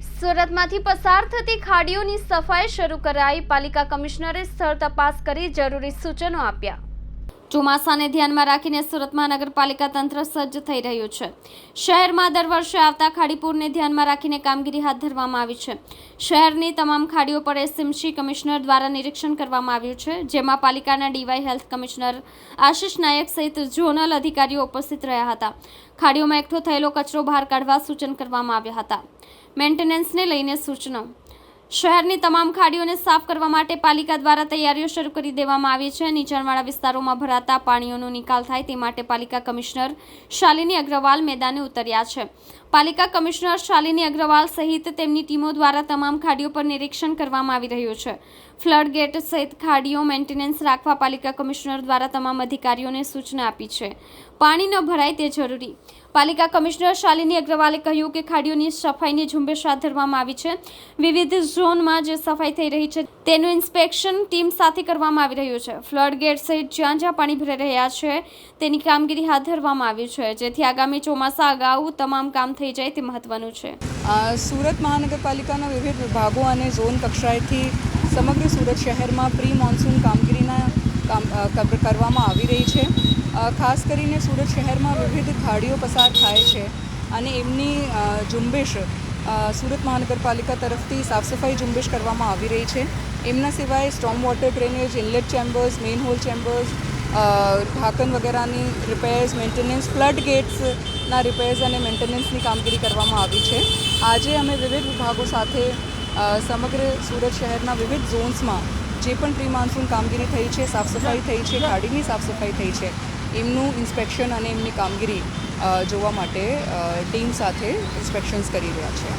સુરતમાંથી પસાર થતી ખાડીઓની સફાઈ શરૂ કરાઈ। પાલિકા કમિશનરે સ્થળ તપાસ કરી જરૂરી સૂચનો આપ્યા। ચોમાસાને ધ્યાનમાં રાખીને સુરતમાં નગરપાલિકા તંત્ર સજ્જ થઈ રહ્યું છે। શહેરમાં દર વર્ષે આવતા ખાડીપૂરને ધ્યાનમાં રાખીને કામગીરી હાથ ધરવામાં આવી છે। શહેરની તમામ ખાડીઓ પર એસએમસી કમિશનર દ્વારા નિરીક્ષણ કરવામાં આવ્યું છે, જેમાં પાલિકાના ડીવાય હેલ્થ કમિશનર આશિષ નાયક સહિત ઝોનલ અધિકારીઓ ઉપસ્થિત રહ્યા હતા। ખાડીઓમાં એકઠો થયેલો કચરો બહાર કાઢવા સૂચન કરવામાં આવ્યા હતા। મેન્ટેનન્સને લઈને સૂચનો। શહેરની તમામ ખાડીઓને સાફ કરવા માટે પાલિકા દ્વારા તૈયારીઓ શરૂ કરી દેવામાં આવી છે। નીચાણવાળા વિસ્તારોમાં ભરાતા પાણીઓનો નિકાલ થાય તે માટે પાલિકા કમિશનર શાલિની અગ્રવાલ મેદાને ઉતર્યા છે। પાલિકા કમિશનર શાલિની અગ્રવાલ સહિત તેમની ટીમો દ્વારા તમામ ખાડીઓ પર નિરીક્ષણ કરવામાં આવી રહ્યું છે। ફ્લડ ગેટ સહિત ખાડીઓ મેન્ટેનન્સ રાખવા પાલિકા કમિશનર દ્વારા તમામ અધિકારીઓને સૂચના આપી છે। પાણી ન ભરાય તે જરૂરી। પાલિકા કમિશનર શાલિની અગ્રવાલે કહ્યું કે ખાડીઓની સફાઈની ઝુંબેશ હાથ ધરવામાં આવી છે। વિવિધ ઝોનમાં જે સફાઈ થઈ રહી છે તેનું ઇન્સ્પેક્શન ટીમ સાથે કરવામાં આવી રહ્યું છે। ફ્લડ ગેટ સહિત જ્યાં જ્યાં પાણી ભરાઈ રહ્યા છે તેની કામગીરી હાથ ધરવામાં આવી છે, જેથી આગામી ચોમાસા અગાઉ તમામ કામ થઈ જાય તે મહત્વનું છે। સુરત મહાનગરપાલિકાના વિવિધ વિભાગો અને ઝોન કક્ષાએથી સમગ્ર સુરત શહેરમાં પ્રી મોન્સૂન કામગીરીના કરવામાં આવી રહી છે। ખાસ કરીને સુરત શહેરમાં વિવિધ ખાડીઓ પસાર થાય છે અને એમની ઝુંબેશ સુરત મહાનગરપાલિકા તરફથી સાફ સફાઈ ઝુંબેશ કરવામાં આવી રહી છે। એમના સિવાય storm water drainage, inlet chambers, manhole chambers, ઢાંકણ વગેરેની રિપેર્સ, મેન્ટેનન્સ, ફ્લડ ગેટ્સના રિપેર્સ અને મેન્ટેનન્સની કામગીરી કરવામાં આવી છે। આજે અમે વિવિધ વિભાગો સાથે સમગ્ર સુરત શહેરના વિવિધ ઝોન્સમાં જે પણ પ્રી મોન્સૂન કામગીરી થઈ છે, સાફ સફાઈ થઈ છે, ખાડીની સાફ સફાઈ થઈ છે, એમનું ઇન્સ્પેક્શન અને એમની કામગીરી જોવા માટે ટીમ સાથે ઇન્સ્પેક્શન્સ કરી રહ્યા છે।